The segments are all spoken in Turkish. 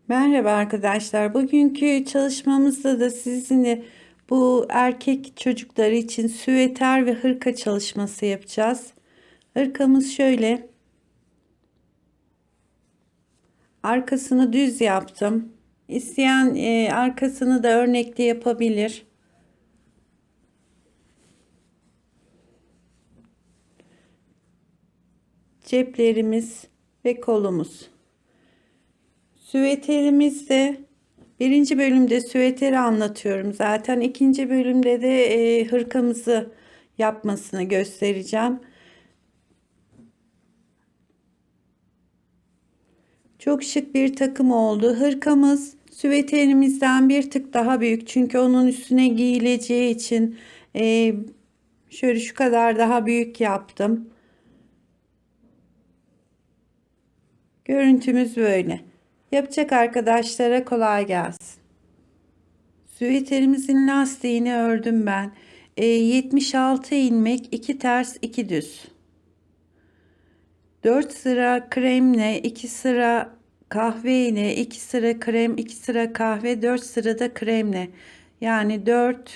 Merhaba arkadaşlar. Bugünkü çalışmamızda da sizinle bu erkek çocuklar için süveter ve hırka çalışması yapacağız. Hırkamız şöyle. Arkasını düz yaptım. İsteyen arkasını da örnekli yapabilir. Ceplerimiz ve kolumuz. Süveterimizde birinci bölümde süveteri anlatıyorum. Zaten ikinci bölümde de hırkamızı yapmasını göstereceğim. Çok şık bir takım oldu. Hırkamız süveterimizden bir tık daha büyük. Çünkü onun üstüne giyileceği için şöyle şu kadar daha büyük yaptım. Görüntümüz böyle. Yapacak arkadaşlara kolay gelsin. Süveterimizin lastiğini ördüm ben. 76 ilmek, 2 ters, 2 düz. 4 sıra kremle, 2 sıra kahve ile, 2 sıra krem, 2 sıra kahve, 4 sırada kremle. Yani 4,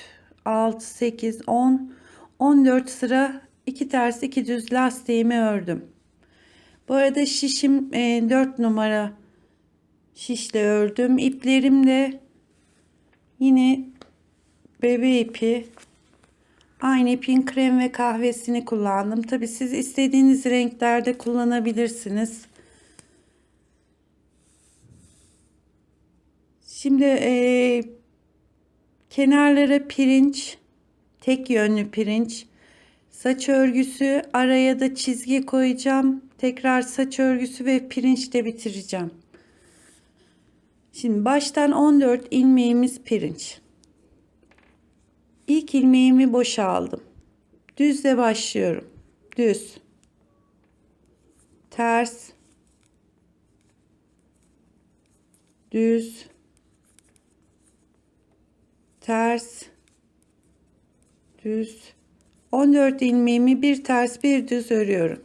6, 8, 10, 14 sıra 2 ters 2 düz lastiğimi ördüm. Bu arada şişim 4 numara şişle ördüm. İplerim de yine bebe ipi. Aynı ipin krem ve kahvesini kullandım. Tabi siz istediğiniz renklerde kullanabilirsiniz. Şimdi kenarlara pirinç, tek yönlü pirinç, saç örgüsü, araya da çizgi koyacağım. Tekrar saç örgüsü ve pirinçle bitireceğim. Şimdi baştan 14 ilmeğimiz pirinç. İlk ilmeğimi boşaldım. Düzle başlıyorum. Düz, ters, düz, ters, düz. 14 ilmeğimi bir ters bir düz örüyorum.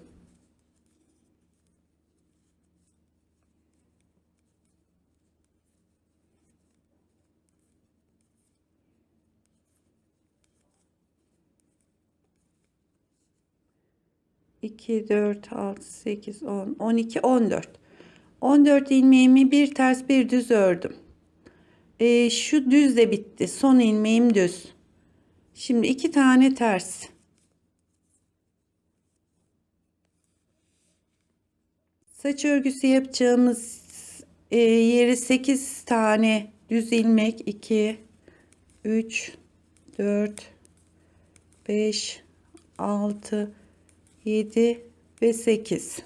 İki, dört, altı, sekiz, on, 12, 14. 14 ilmeğimi bir ters bir düz ördüm. Şu düz de bitti. Son ilmeğim düz. Şimdi iki tane ters. Saç örgüsü yapacağımız yeri 8 tane düz ilmek. 2, 3, 4, 5, 6, 7 ve 8.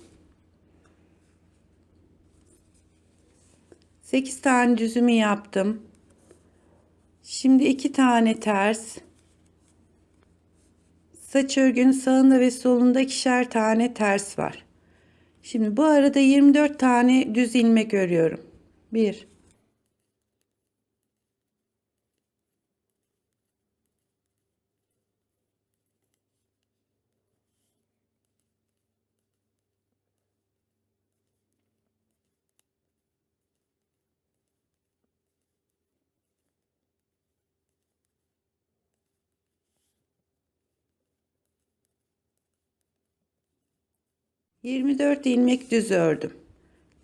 8 tane düzümü yaptım. Şimdi iki tane ters. Saç örgünün sağında ve solunda ikişer tane ters var. Şimdi bu arada 24 tane düz ilmek örüyorum. 1, 24 ilmek düz ördüm.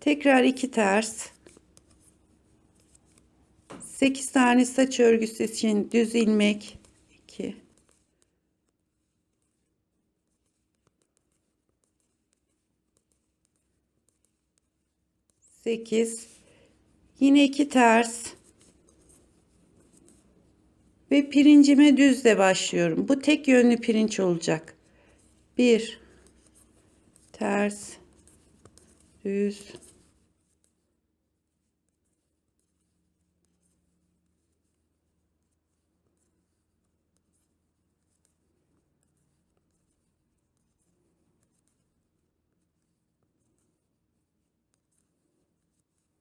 Tekrar 2 ters. 8 tane saç örgüsü için düz ilmek. 2, 8. Yine 2 ters. Ve pirincime düzle başlıyorum. Bu tek yönlü pirinç olacak. 1, ters, düz,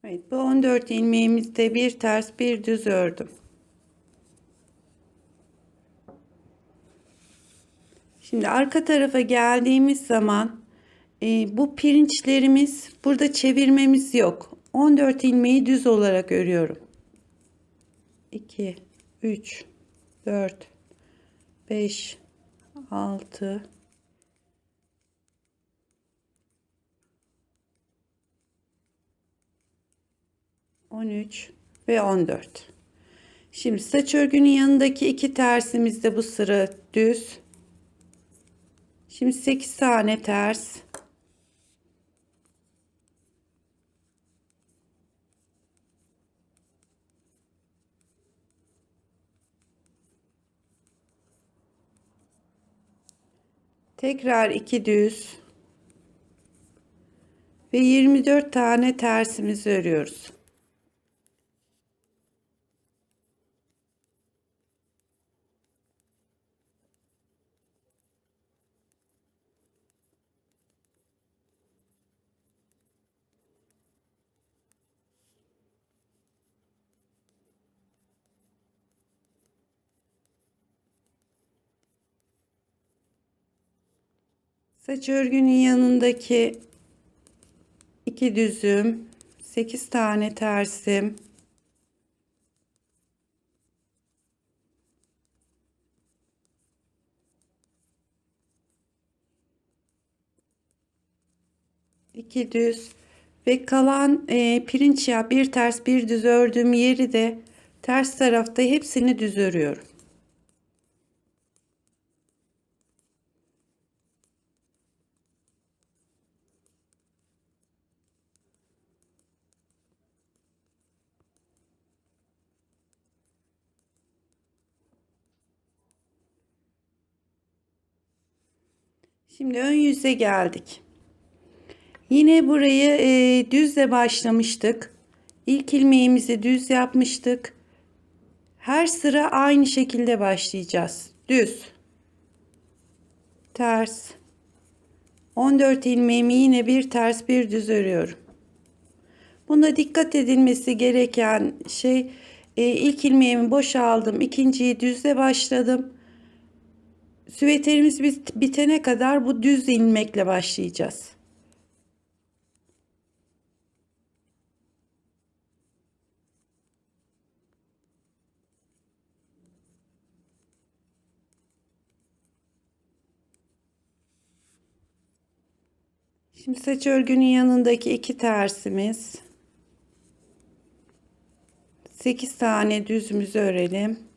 evet, bu 14 ilmeğimizde bir ters bir düz ördüm. Şimdi arka tarafa geldiğimiz zaman bu pirinçlerimiz burada çevirmemiz yok. 14 ilmeği düz olarak örüyorum. 2 3 4 5 6 13 ve 14. Şimdi saç örgünün yanındaki iki tersimiz de bu sıra düz. Şimdi 8 tane ters. Tekrar 2 düz ve 24 tane tersimizi örüyoruz. Saç örgünün yanındaki iki düzüm, 8 tane tersim, iki düz ve kalan pirinç yağı bir ters bir düz ördüğüm yeri de ters tarafta hepsini düz örüyorum. Şimdi ön yüze geldik. Yine burayı düzle başlamıştık. İlk ilmeğimizi düz yapmıştık. Her sıra aynı şekilde başlayacağız. Düz, ters. 14 ilmeğimi yine bir ters bir düz örüyorum. Bunda dikkat edilmesi gereken şey ilk ilmeğimi boşaldım. İkinciyi düzle başladım. Süveterimiz bitene kadar bu düz ilmekle başlayacağız. Şimdi saç örgünün yanındaki iki tersimiz. 8 tane düzümüzü örelim.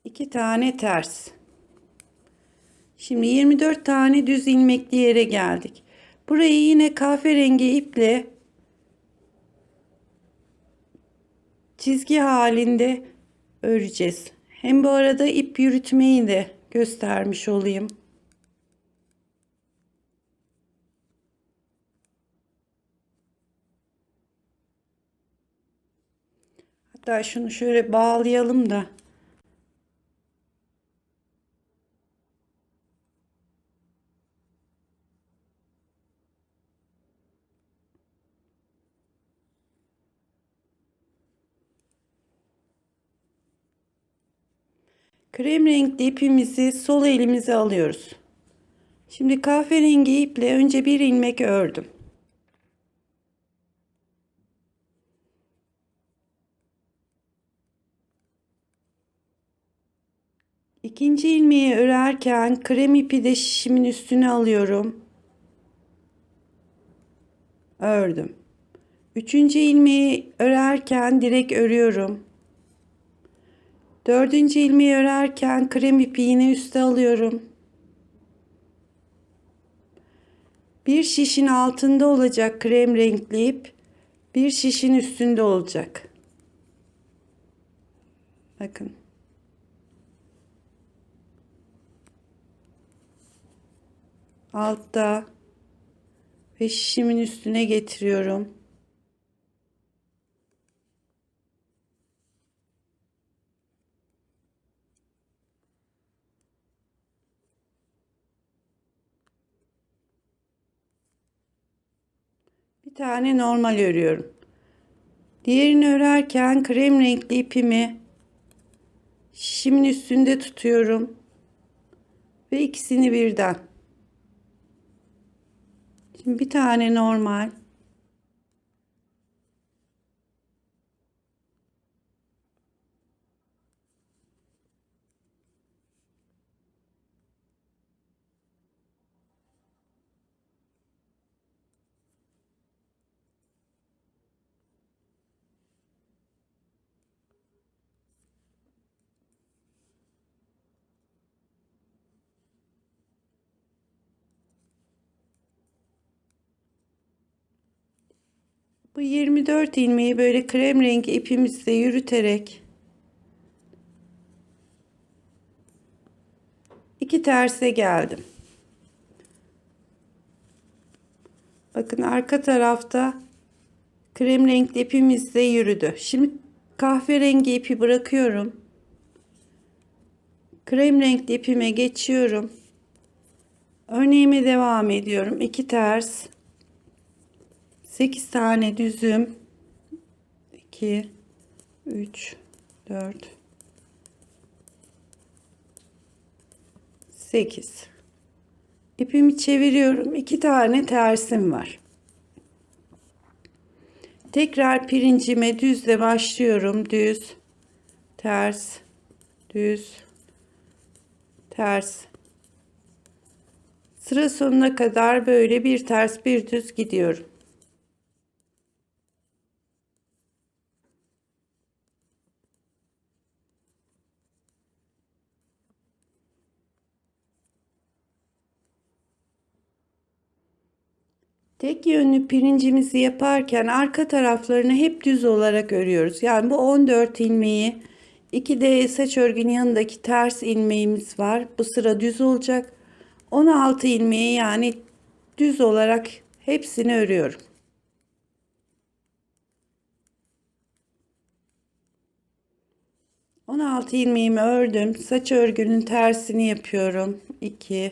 İki tane ters. Şimdi 24 tane düz ilmekli yere geldik. Burayı yine kahverengi iple çizgi halinde öreceğiz. Hem bu arada ip yürütmeyi de göstermiş olayım. Hatta şunu şöyle bağlayalım da. Krem renkli ipimizi sol elimize alıyoruz. Şimdi kahverengi iple önce bir ilmek ördüm. İkinci ilmeği örerken krem ipi de şişimin üstüne alıyorum. Ördüm. Üçüncü ilmeği örerken direkt örüyorum. Dördüncü ilmeği örerken krem ipi yine üste alıyorum. Bir şişin altında olacak krem renkli ip, bir şişin üstünde olacak. Bakın. Altta ve şişimin üstüne getiriyorum. Bir tane normal örüyorum. Diğerini örerken krem renkli ipimi şişimin üstünde tutuyorum. ve ikisini birden. Şimdi bir tane normal, bu 24 ilmeği böyle krem rengi ipimizle yürüterek iki terse geldim. Bakın arka tarafta krem renkli ipimizle yürüdü. Şimdi kahverengi ipi bırakıyorum. Krem renkli ipime geçiyorum. Örneğime devam ediyorum. 2 ters, 8 tane düzüm, 2, 3, 4, 8. İpimi çeviriyorum. 2 tane tersim var. Tekrar pirincime düzle başlıyorum. Düz, ters, düz, ters. Sıra sonuna kadar böyle bir ters bir düz gidiyorum. Tek yönlü pirincimizi yaparken arka taraflarını hep düz olarak örüyoruz. Yani bu 14 ilmeği 2D saç örgünün yanındaki ters ilmeğimiz var. Bu sıra düz olacak. 16 ilmeği yani düz olarak hepsini örüyorum. On altı ilmeğimi ördüm. Saç örgünün tersini yapıyorum. 2,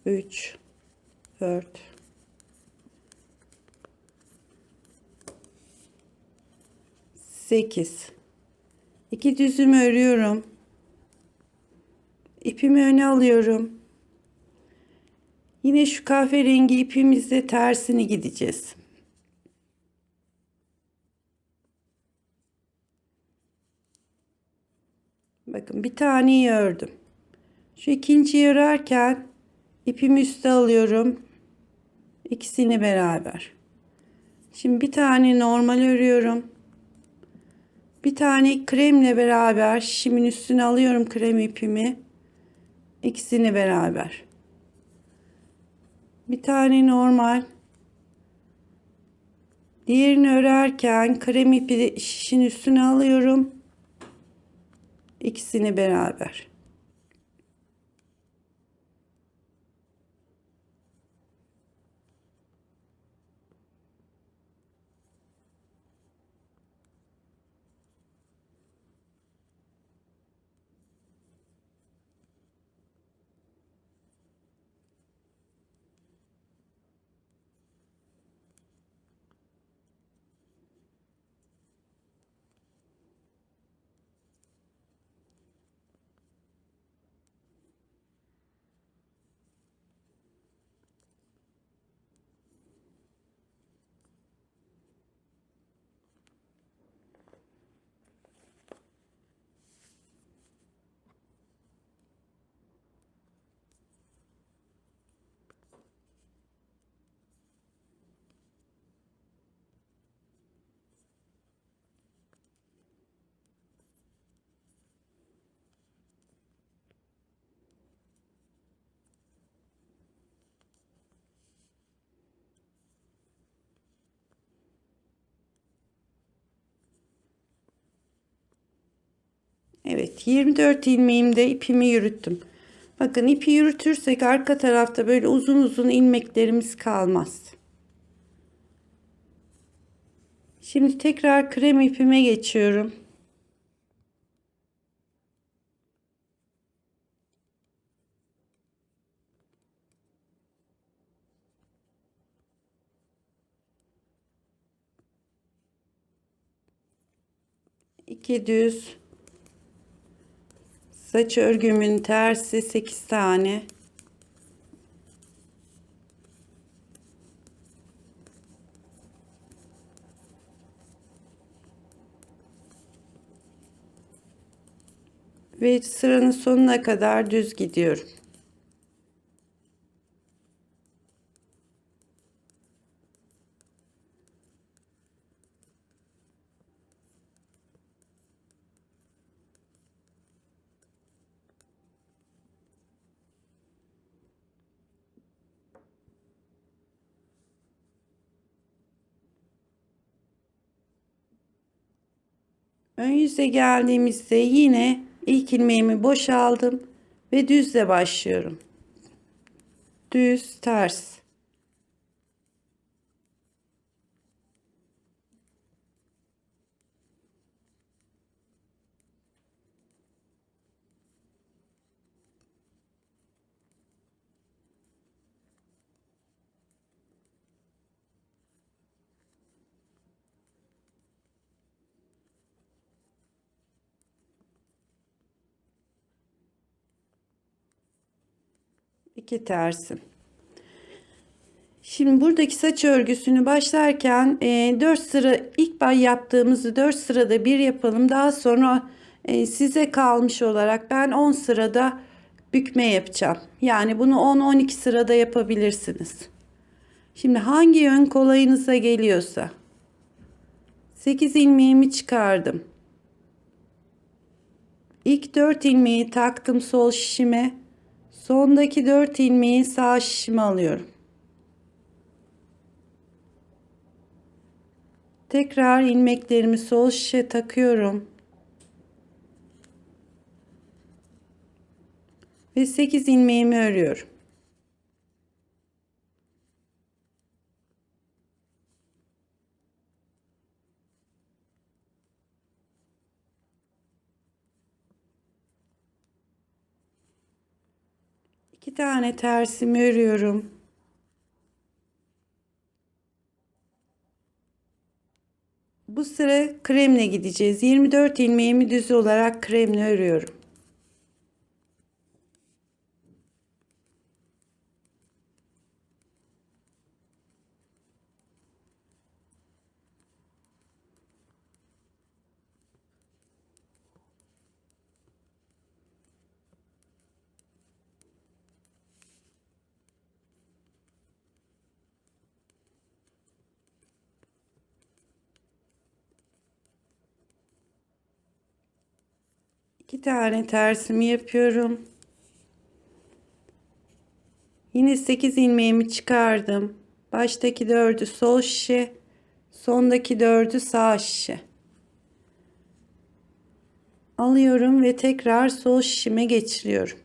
3, 4, 8. 2 düzüm örüyorum. İpimi öne alıyorum. Yine şu kahverengi ipimizle tersini gideceğiz. Bakın bir taneyi ördüm. Şu ikinciyi örerken ipimi üste alıyorum. İkisini beraber. Şimdi bir tane normal örüyorum. Bir tane kremle beraber şişimin üstüne alıyorum krem ipimi. İkisini beraber. Bir tane normal. Diğerini örerken krem ipi de şişin üstüne alıyorum. İkisini beraber. Evet, 24 ilmeğimde ipimi yürüttüm. Bakın ipi yürütürsek arka tarafta böyle uzun uzun ilmeklerimiz kalmaz. Şimdi tekrar krem ipime geçiyorum. İki düz, Saç örgümün tersi 8 tane. Ve sıranın sonuna kadar düz gidiyorum. Ön yüze geldiğimizde yine ilk ilmeğimi boşaldım ve düzle başlıyorum. Düz, ters. İki tersim. Şimdi buradaki saç örgüsünü başlarken 4 sıra ilk yaptığımızı 4 sırada bir yapalım. Daha sonra size kalmış olarak ben 10 sırada bükme yapacağım. Yani bunu 10-12 sırada yapabilirsiniz. Şimdi hangi yön kolayınıza geliyorsa 8 ilmeğimi çıkardım. İlk 4 ilmeği taktım sol şişime. Sondaki 4 ilmeği sağ şişime alıyorum. Tekrar ilmeklerimi sol şişe takıyorum. Ve 8 ilmeğimi örüyorum. İki tane tersimi örüyorum. Bu sıra kremle gideceğiz. 24 ilmeğimi düz olarak kremle örüyorum. İki tane tersimi yapıyorum. Yine 8 ilmeğimi çıkardım. Baştaki 4'ü sol şişe, sondaki 4'ü sağ şişe. Alıyorum ve tekrar sol şişime geçiriyorum.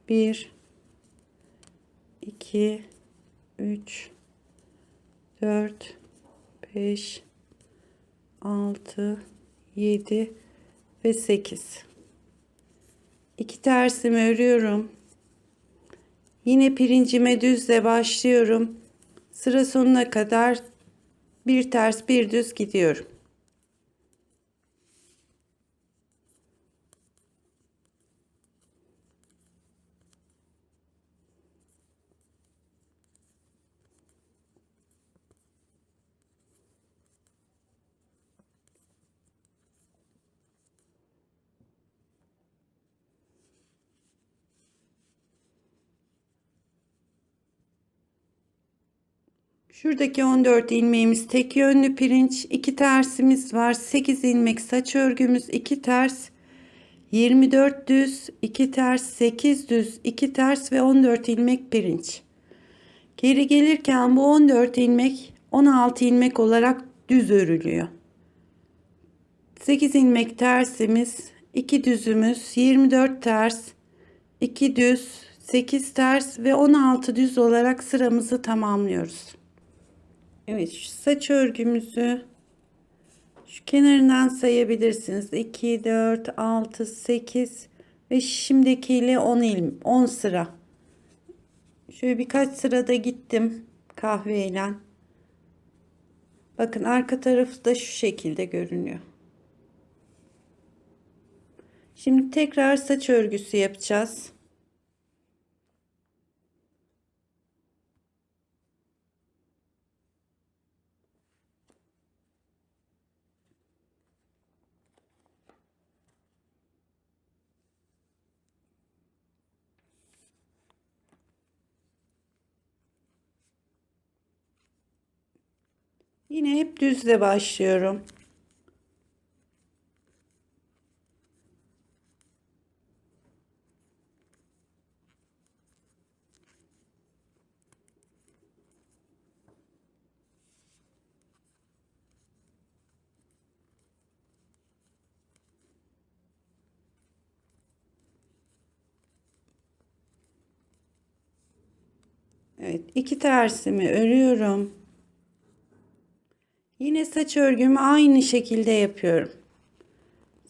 1 2 3 4 5 6 7 ve 8. 2 tersimi örüyorum. Yine pirincime düzle başlıyorum. Sıra sonuna kadar bir ters bir düz gidiyorum. Şuradaki 14 ilmeğimiz tek yönlü pirinç, 2 tersimiz var. 8 ilmek saç örgümüz, 2 ters, 24 düz, 2 ters, 8 düz, 2 ters ve 14 ilmek pirinç. Geri gelirken bu 14 ilmek 16 ilmek olarak düz örülüyor. 8 ilmek tersimiz, 2 düzümüz, 24 ters, 2 düz, 8 ters ve 16 düz olarak sıramızı tamamlıyoruz. Evet, şu saç örgümüzü şu kenarından sayabilirsiniz. 2, 4, 6, 8 ve şimdikiyle 10 sıra. Şöyle birkaç sırada gittim kahveyle. Bakın arka tarafı da şu şekilde görünüyor. Şimdi tekrar saç örgüsü yapacağız. Yine hep düzle başlıyorum. Evet, iki tersimi örüyorum. Yine saç örgümü aynı şekilde yapıyorum.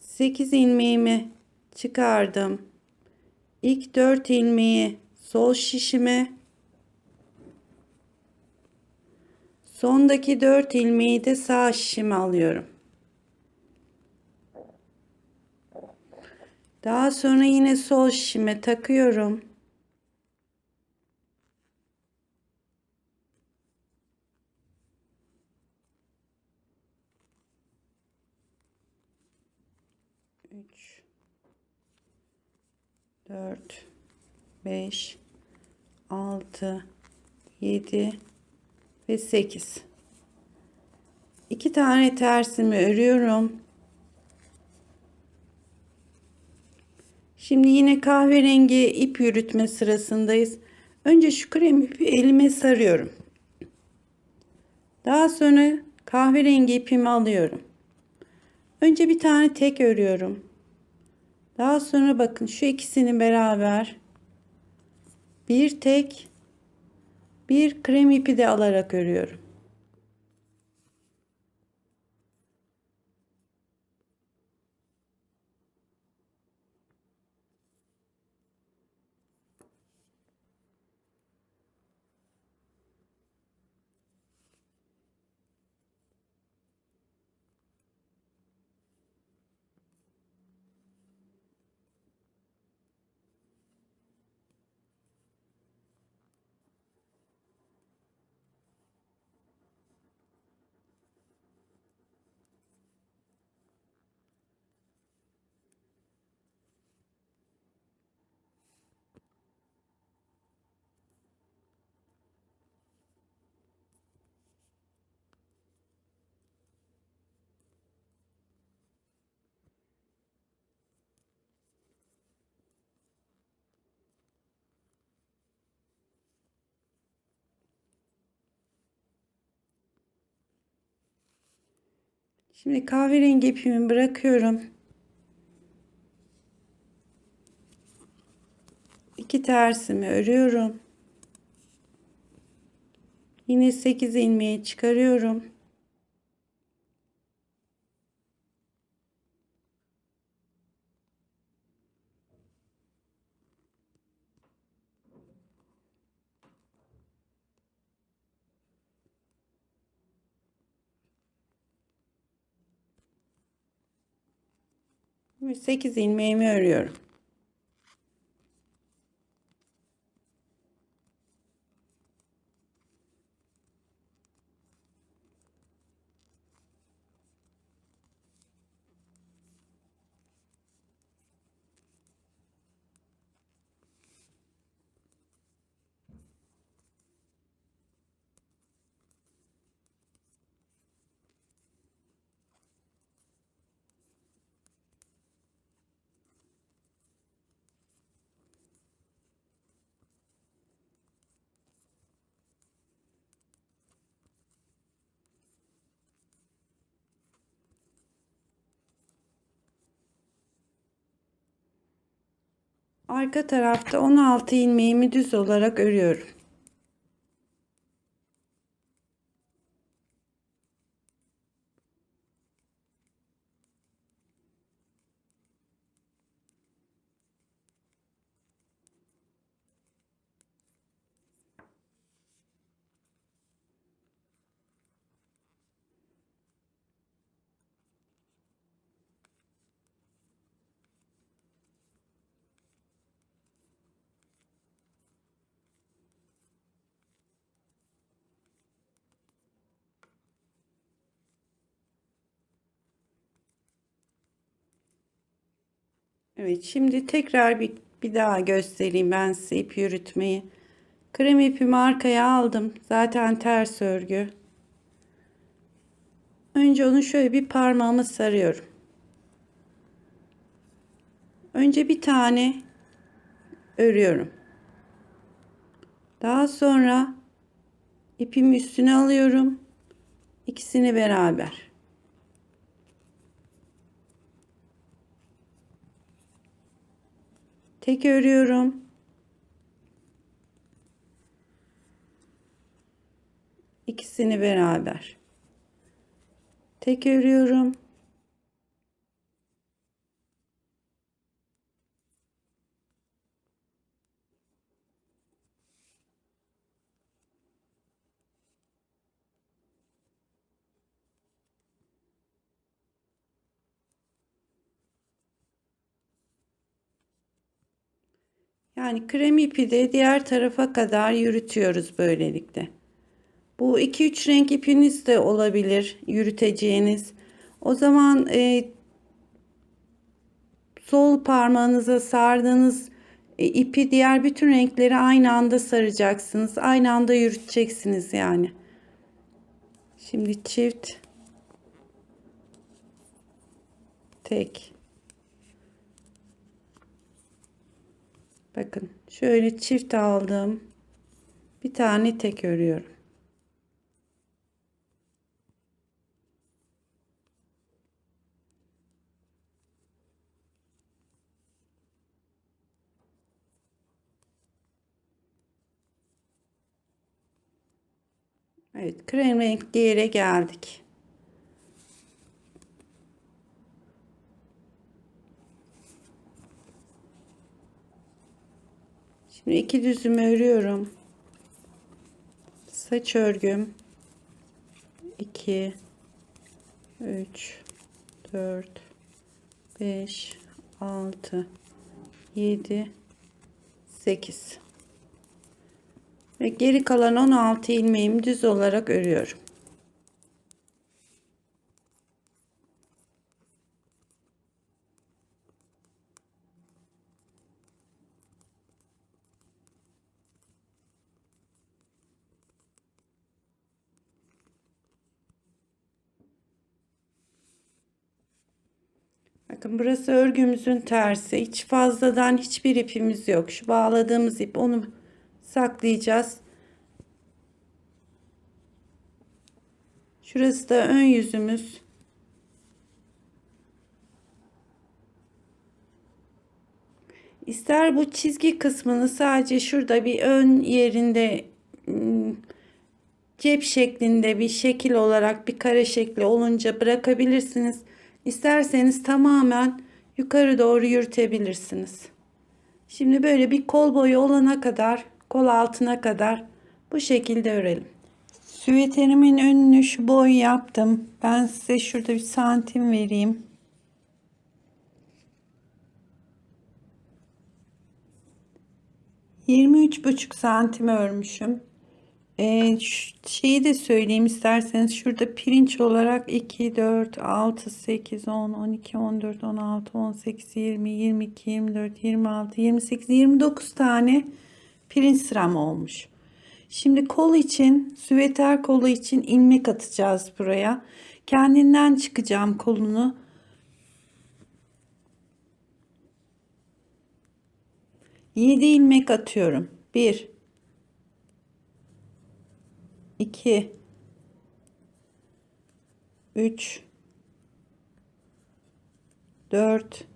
8 ilmeğimi çıkardım. İlk 4 ilmeği sol şişime, sondaki 4 ilmeği de sağ şişime alıyorum. Daha sonra yine sol şişime takıyorum. Üç, 4, 5, 6, 7 ve 8. 2 tane tersimi örüyorum. Şimdi yine kahverengi ip yürütme sırasındayız. Önce şu krem ipi elime sarıyorum. Daha sonra kahverengi ipimi alıyorum. Önce bir tane tek örüyorum. Daha sonra bakın şu ikisini beraber bir tek bir krem ipi de alarak örüyorum. Şimdi kahverengi ipimi bırakıyorum. 2 tersimi örüyorum. Yine 8 ilmeği çıkarıyorum. Ve 8 ilmeğimi örüyorum. Arka tarafta 16 ilmeğimi düz olarak örüyorum. Evet, şimdi tekrar bir daha göstereyim ben size ip yürütmeyi. Krem ipimi arkaya aldım. Zaten ters örgü. Önce onu şöyle bir parmağıma sarıyorum. Önce bir tane örüyorum. Daha sonra ipimi üstüne alıyorum. İkisini beraber. Tek örüyorum. İkisini beraber. Tek örüyorum. Yani krem ipi de diğer tarafa kadar yürütüyoruz böylelikle. Bu 2-3 renk ipiniz de olabilir yürüteceğiniz. O zaman sol parmağınıza sardığınız ipi diğer bütün renkleri aynı anda saracaksınız. Aynı anda yürüteceksiniz yani. Şimdi çift, tek. Bakın şöyle çift aldım. Bir tane tek örüyorum. Evet, krem renkli yere geldik. Şimdi iki düzümü örüyorum. Saç örgüm 2 3 4 5 6 7 8 ve geri kalan 16 ilmeğimi düz olarak örüyorum. Bakın burası örgümüzün tersi. Hiç fazladan hiçbir ipimiz yok. Şu bağladığımız ip, onu saklayacağız. Şurası da ön yüzümüz. İster bu çizgi kısmını sadece şurada bir ön yerinde cep şeklinde bir şekil olarak bir kare şekli olunca bırakabilirsiniz. İsterseniz tamamen yukarı doğru yürütebilirsiniz. Şimdi böyle bir kol boyu olana kadar, kol altına kadar bu şekilde örelim. Süveterimin önünü şu boy yaptım. Ben size şurada bir santim vereyim. 23,5 santim örmüşüm. Şeyi de söyleyeyim isterseniz, şurada pirinç olarak 2, 4, 6, 8, 10, 12, 14, 16, 18, 20, 22, 24, 26, 28, 29 tane pirinç sıram olmuş. Şimdi kol için, süveter kolu için ilmek atacağız buraya. Kendinden çıkacağım kolunu. 7 ilmek atıyorum. 1, 2, 3, 4,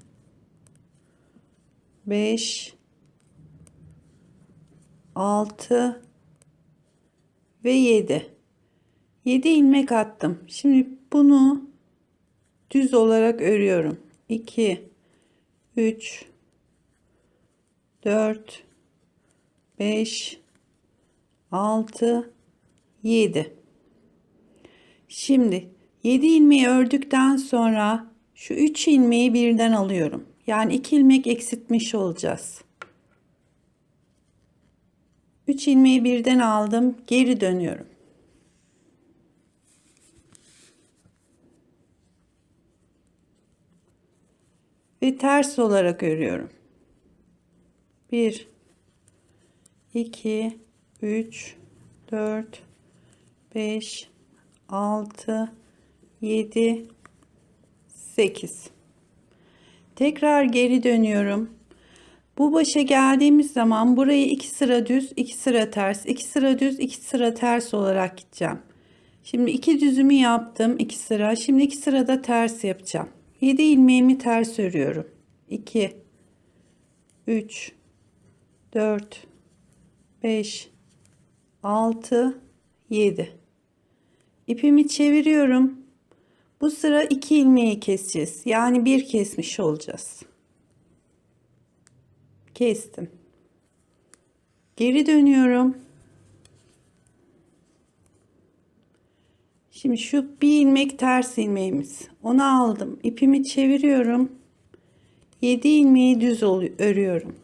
5, 6 ve 7. 7 ilmek attım. Şimdi bunu düz olarak örüyorum. 2, 3, 4, 5, 6, 7. Şimdi 7 ilmeği ördükten sonra şu 3 ilmeği birden alıyorum. Yani 2 ilmek eksiltmiş olacağız. 3 ilmeği birden aldım. Geri dönüyorum. ve ters olarak örüyorum. 1 2 3 4 5 6 7 8. Tekrar geri dönüyorum. Bu başa geldiğimiz zaman burayı 2 sıra düz, 2 sıra ters, 2 sıra düz, 2 sıra ters olarak gideceğim. Şimdi 2 düzümü yaptım, 2 sıra. Şimdi 2 sırada ters yapacağım. 7 ilmeğimi ters örüyorum. 2 3 4 5 6 7. İpimi çeviriyorum. Bu sıra 2 ilmeği keseceğiz. Yani bir kesmiş olacağız. Kestim. Geri dönüyorum. Şimdi şu bir ilmek ters ilmeğimiz. Onu aldım. İpimi çeviriyorum. 7 ilmeği düz örüyorum.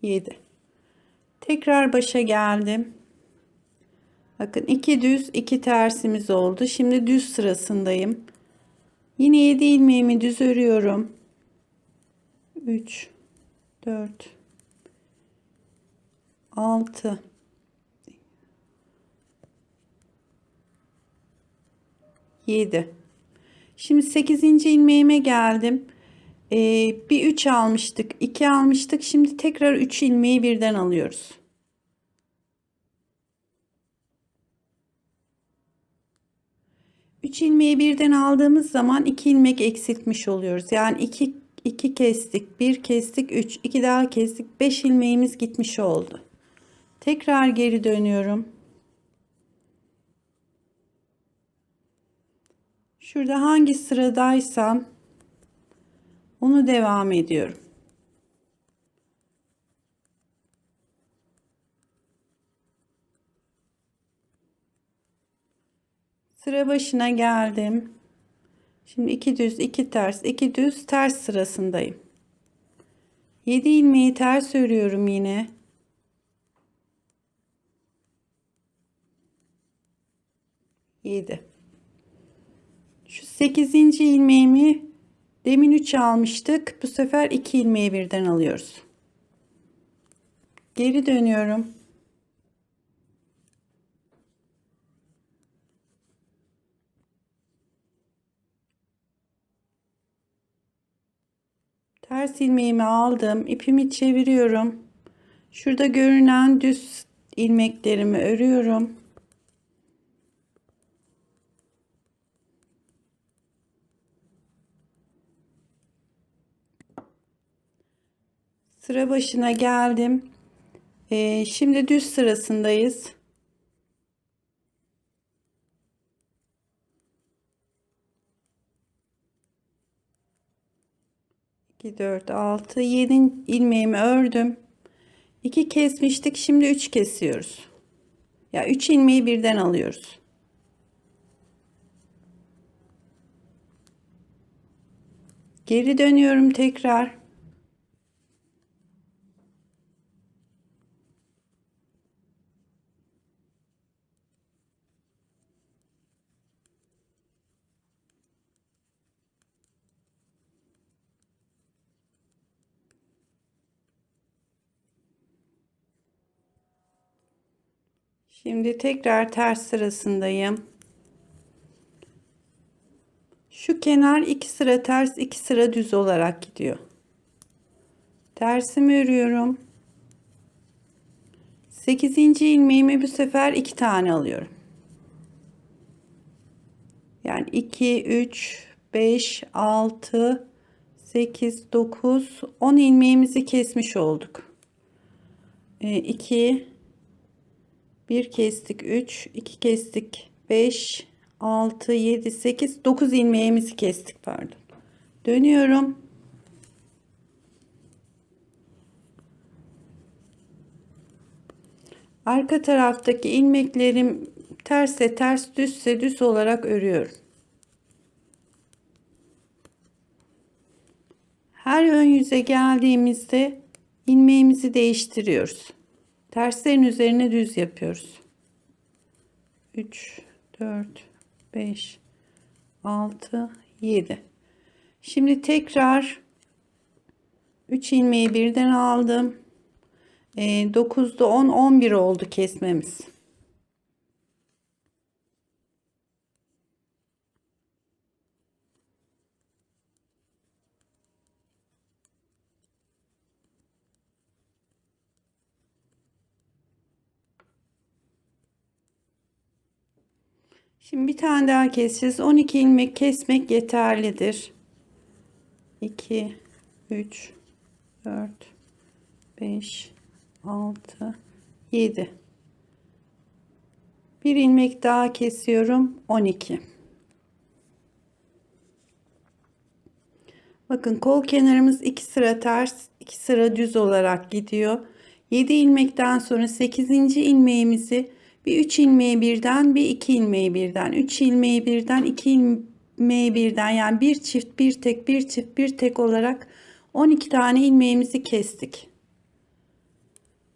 Yedi. Tekrar başa geldim. Bakın 2 düz 2 tersimiz oldu. Şimdi düz sırasındayım. Yine 7 ilmeğimi düz örüyorum. 3 4 6 7. Şimdi 8. ilmeğime geldim. Bir 3 almıştık, 2 almıştık. Şimdi tekrar 3 ilmeği birden alıyoruz. Üç ilmeği birden aldığımız zaman 2 ilmek eksiltmiş oluyoruz. Yani 2 kestik, 1 kestik, 3, 2 daha kestik, 5 ilmeğimiz gitmiş oldu. Tekrar geri dönüyorum. Şurada hangi sıradaysam onu devam ediyorum. Sıra başına geldim. Şimdi 2 düz, 2 ters, 2 düz, ters sırasındayım. 7 ilmeği ters örüyorum yine. Yedi. Şu 8. ilmeğimi demin 3 almıştık. Bu sefer 2 ilmeği birden alıyoruz. Geri dönüyorum. Ters ilmeğimi aldım. İpimi çeviriyorum. Şurada görünen düz ilmeklerimi örüyorum. Sıra başına geldim. Şimdi düz sırasındayız. 2 4 6 7 ilmeğimi ördüm. 2 kesmiştik. Şimdi 3 kesiyoruz. Ya 3 ilmeği birden alıyoruz. Geri dönüyorum tekrar. Şimdi tekrar ters sırasındayım. Şu kenar 2 sıra ters, 2 sıra düz olarak gidiyor. Tersimi örüyorum. 8. ilmeğimi bu sefer 2 tane alıyorum. Yani 2 3 5 6 8 9 10 ilmeğimizi kesmiş olduk. 2 1 kestik, 3 2 kestik, 5 6 7 8 9 ilmeğimizi kestik, pardon. Dönüyorum. Arka taraftaki ilmeklerim terse ters, düzse düz olarak örüyorum. Her ön yüze geldiğimizde ilmeğimizi değiştiriyoruz. Terslerin üzerine düz yapıyoruz. 3 4 5, 6, 7. Şimdi tekrar 3 ilmeği birden aldım. 9'da 10, 11 oldu kesmemiz. Şimdi bir tane daha keseceğiz. 12 ilmek kesmek yeterlidir. 2, 3, 4, 5, 6, 7. Bir ilmek daha kesiyorum. 12. Bakın kol kenarımız 2 sıra ters, 2 sıra düz olarak gidiyor. 7 ilmekten sonra 8. ilmeğimizi bir 3 ilmeği birden, bir 2 ilmeği birden, 3 ilmeği birden, 2 ilmeği birden, yani bir çift, bir tek, bir çift, bir tek olarak 12 tane ilmeğimizi kestik.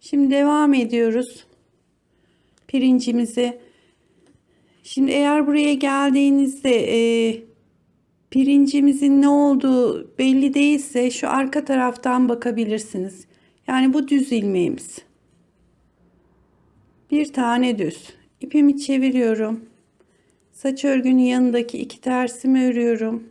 Şimdi devam ediyoruz. Pirincimizi. Şimdi eğer buraya geldiğinizde pirincimizin ne olduğu belli değilse şu arka taraftan bakabilirsiniz. Yani bu düz ilmeğimiz. Bir tane düz. İpimi çeviriyorum. Saç örgünün yanındaki iki tersimi örüyorum.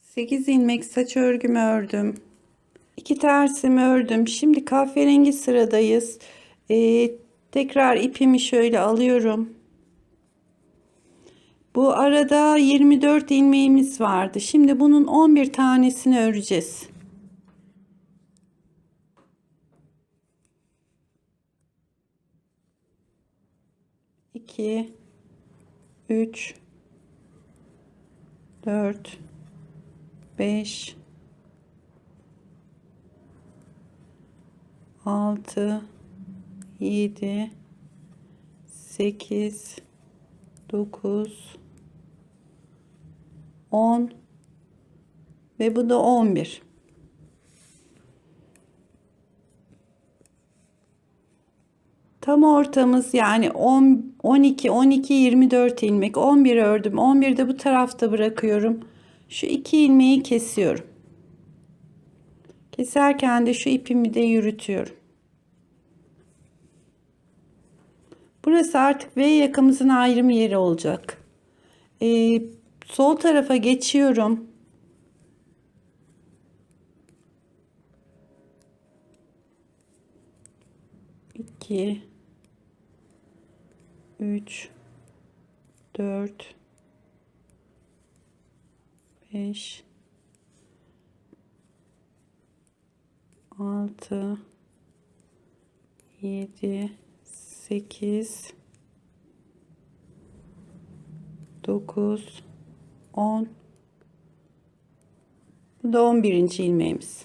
Sekiz ilmek saç örgümü ördüm. İki tersimi ördüm. Şimdi kahverengi sıradayız. Tekrar ipimi şöyle alıyorum. Bu arada 24 ilmeğimiz vardı. Şimdi bunun 11 tanesini öreceğiz. 2, 3, 4, 5, 6, 7, 8, 9, 10 ve bu da 11. Tam ortamız yani 10, 12, 12, 24 ilmek. 11 ördüm. 11 de bu tarafta bırakıyorum. Şu iki ilmeği kesiyorum. Keserken de şu ipimi de yürütüyorum. Burası artık V yakamızın ayrım yeri olacak. Sol tarafa geçiyorum. İki, 3, 4, 5, 6, 7, 8, 9, 10. Bu da 11. ilmeğimiz.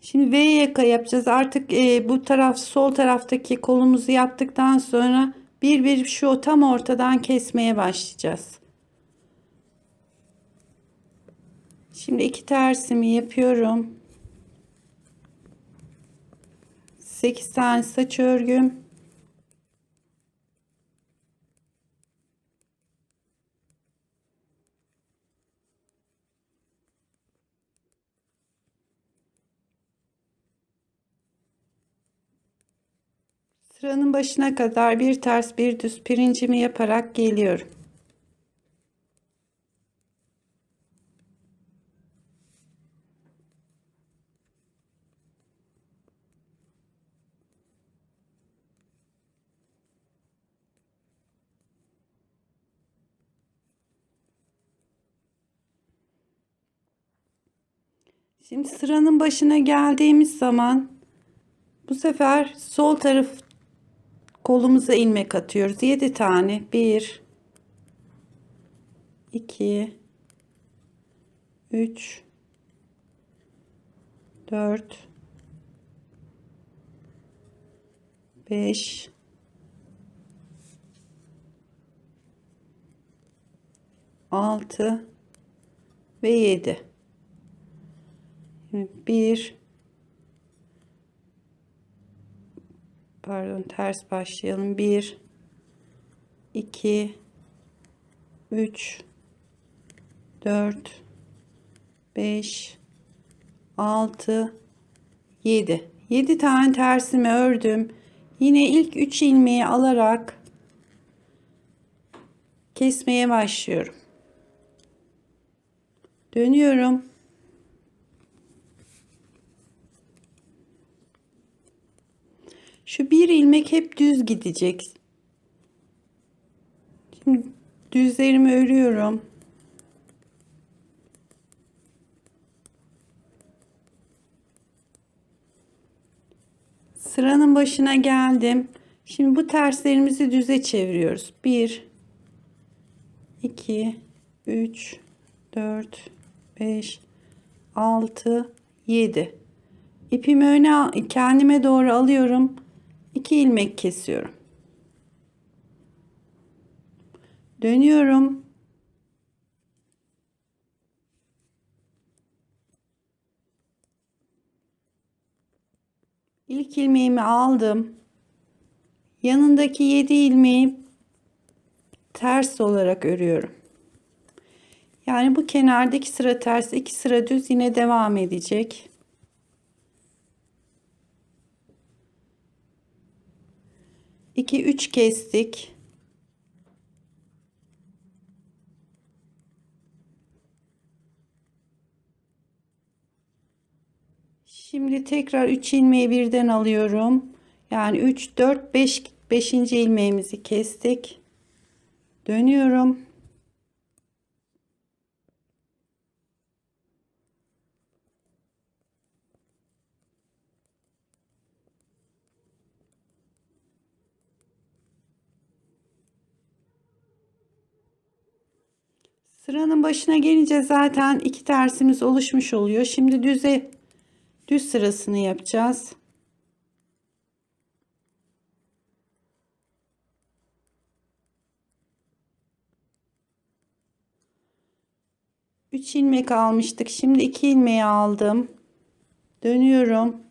Şimdi V yaka yapacağız. Artık bu taraf sol taraftaki kolumuzu yaptıktan sonra bir şu tam ortadan kesmeye başlayacağız. Şimdi iki tersimi yapıyorum. 8 tane saç örgüm. Sıranın başına kadar bir ters bir düz pirincimi yaparak geliyorum. Şimdi sıranın başına geldiğimiz zaman bu sefer sol taraf kolumuza ilmek atıyoruz. 7 tane. 1, 2, 3, 4, 5, 6 ve 7. Bir, pardon, ters başlayalım. 1, 2, 3, 4, 5, 6, 7. 7 tane tersimi ördüm. Yine ilk 3 ilmeği alarak kesmeye başlıyorum. Dönüyorum. Şu bir ilmek hep düz gidecek. Şimdi düzlerimi örüyorum. Sıranın başına geldim. Şimdi bu terslerimizi düze çeviriyoruz. 1, 2, 3, 4, 5, 6, 7. İpimi öne kendime doğru alıyorum. 2 ilmek kesiyorum. Dönüyorum. İlk ilmeğimi aldım. Yanındaki 7 ilmeği ters olarak örüyorum. Yani bu kenardaki sıra ters, 2 sıra düz yine devam edecek. 2 3 kestik. Şimdi tekrar 3 ilmeği birden alıyorum. Yani 3 4 5 5. ilmeğimizi kestik. Dönüyorum. Sıranın başına gelince zaten 2 tersimiz oluşmuş oluyor. Şimdi düz sırasını yapacağız. 3 ilmek almıştık. Şimdi 2 ilmeği aldım. Dönüyorum.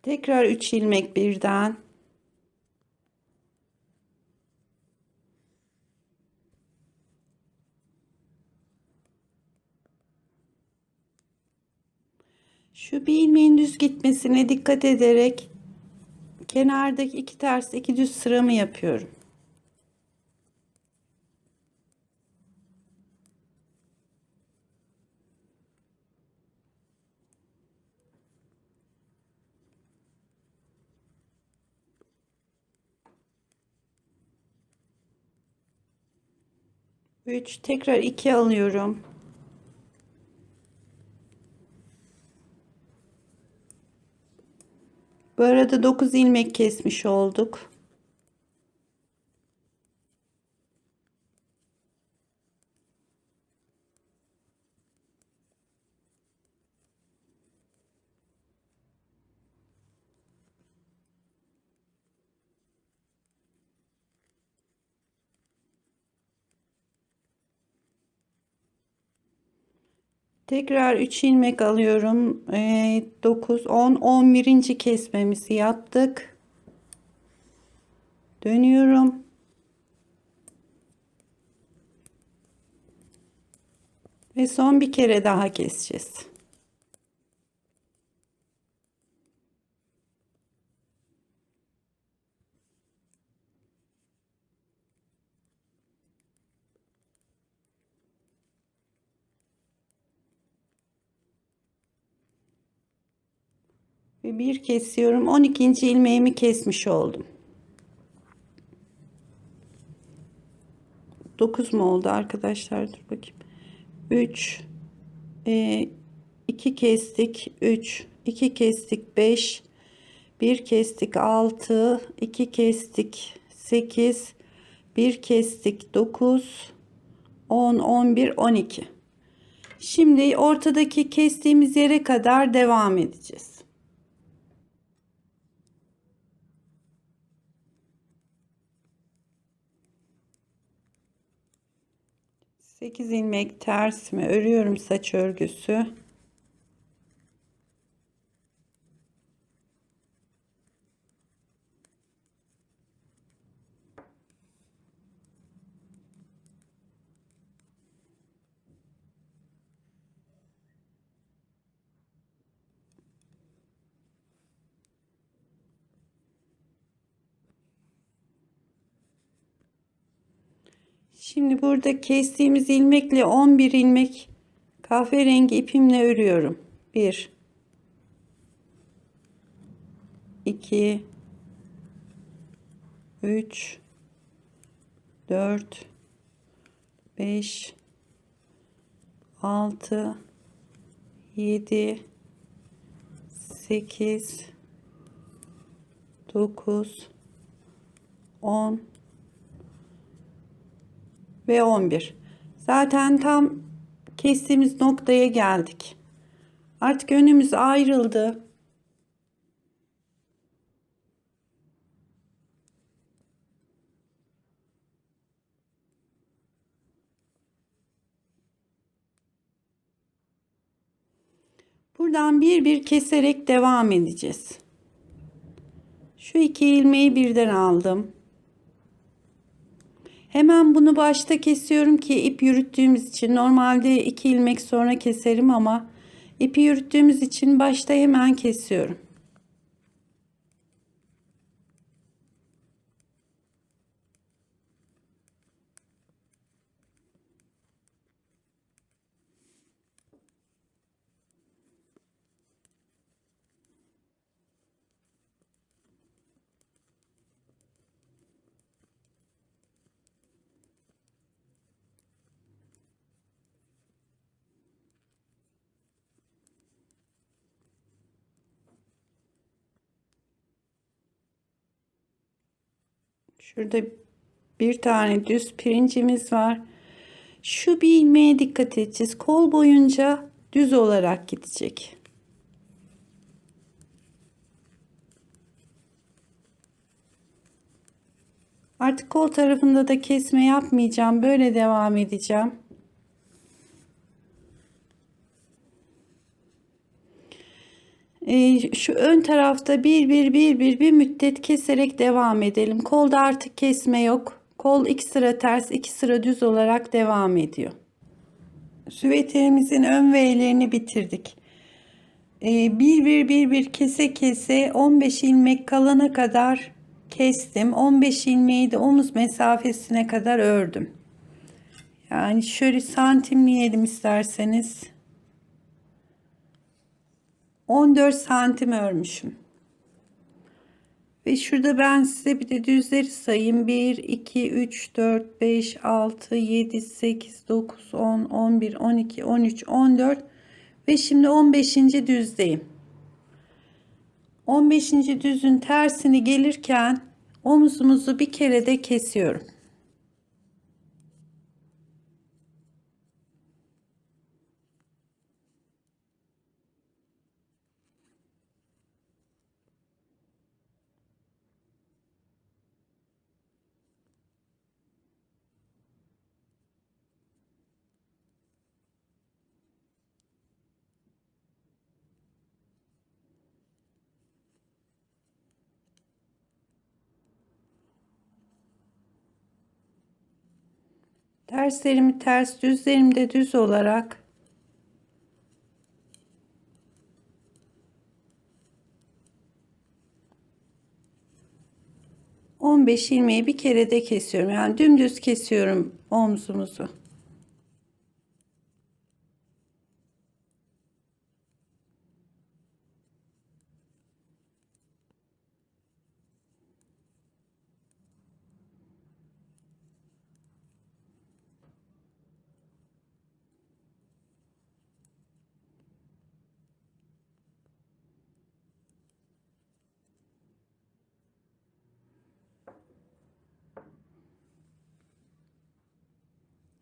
Tekrar 3 ilmek birden. Şu bir ilmeğin düz gitmesine dikkat ederek kenardaki 2 ters 2 düz sıramı yapıyorum. Üç, tekrar 2 alıyorum. Bu arada 9 ilmek kesmiş olduk. Tekrar 3 ilmek alıyorum. 9, 10, 11. kesmemizi yaptık. Dönüyorum. Ve son bir kere daha keseceğiz. Ve bir kesiyorum. 12. ilmeğimi kesmiş oldum. 9 mu oldu arkadaşlar? Dur bakayım. 3, 2 kestik. 3, 2 kestik. 5, Bir kestik 6, 2 kestik 8, bir kestik 9, 10, 11, 12. Şimdi ortadaki kestiğimiz yere kadar devam edeceğiz. 8 ilmek tersime örüyorum saç örgüsü. Şimdi burada kestiğimiz ilmekle 11 ilmek kahverengi ipimle örüyorum. 1 2 3 4 5 6 7 8 9 10 ve 11. Zaten tam kestiğimiz noktaya geldik. Artık önümüz ayrıldı. Buradan bir bir keserek devam edeceğiz. Şu iki ilmeği birden aldım. Hemen bunu başta kesiyorum ki ip yürüttüğümüz için. Normalde 2 ilmek sonra keserim ama ipi yürüttüğümüz için başta hemen kesiyorum. Şurada bir tane düz pirincimiz var. Şu bir ilmeğe dikkat edeceğiz. Kol boyunca düz olarak gidecek. Artık kol tarafında da kesme yapmayacağım. Böyle devam edeceğim. Şu ön tarafta bir müddet keserek devam edelim. Kolda artık kesme yok. Kol 2 sıra ters, 2 sıra düz olarak devam ediyor. Süveterimizin ön ve ellerini bitirdik. Bir kese kese 15 ilmek kalana kadar kestim. 15 ilmeği de omuz mesafesine kadar ördüm. Yani şöyle santimleyelim isterseniz. 14 santim örmüşüm. Ve şurada ben size bir de düzleri sayayım. 1, 2, 3, 4, 5, 6, 7, 8, 9, 10, 11, 12, 13, 14 ve şimdi 15. düzdeyim. 15. düzün tersini gelirken omuzumuzu bir kere de kesiyorum. Terslerimi ters, düzlerimi de düz olarak 15 ilmeği bir kere de kesiyorum. Yani dümdüz kesiyorum omzumuzu.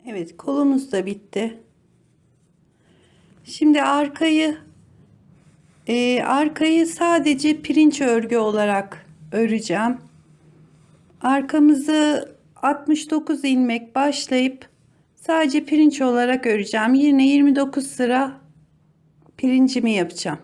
Evet, kolumuz da bitti. Şimdi arkayı sadece pirinç örgü olarak öreceğim. Arkamızı 69 ilmek başlayıp sadece pirinç olarak öreceğim. Yine 29 sıra pirincimi yapacağım.